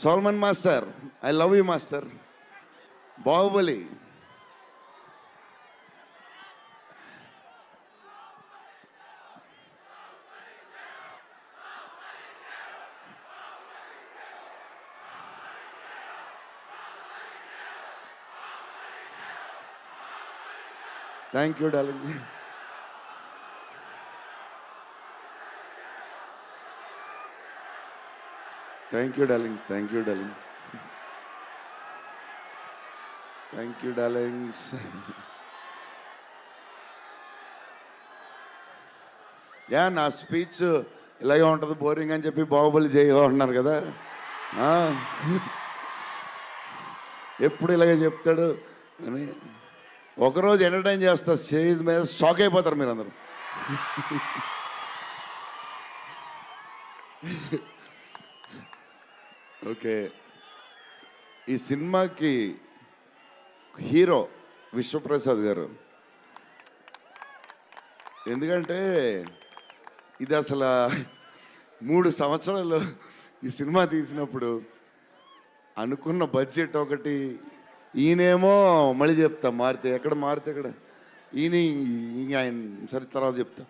Solomon master, I love you master. Baahubali. Thank you darling. Thank you darling. Thank you darling. Thank you darlings. నా speech ఇలాగే ఉంటుంది boring అని చెప్పి బాహుబలి చేయగా ఉన్నారు కదా. ఎప్పుడు ఇలాగే చెప్తాడు అని ఒకరోజు ఎంటర్టైన్ చేస్తా, స్టేజ్ మీద షాక్ అయిపోతారు మీరు అందరూ. ఓకే, ఈ సినిమాకి హీరో విశ్వప్రసాద్ గారు. ఎందుకంటే ఇది అసలు 3 సంవత్సరాలు ఈ సినిమా తీసినప్పుడు అనుకున్న బడ్జెట్ ఒకటి, ఈయనేమో మళ్ళీ చెప్తా మారితే ఎక్కడ ఈయన ఆయన సరే తర్వాత చెప్తా.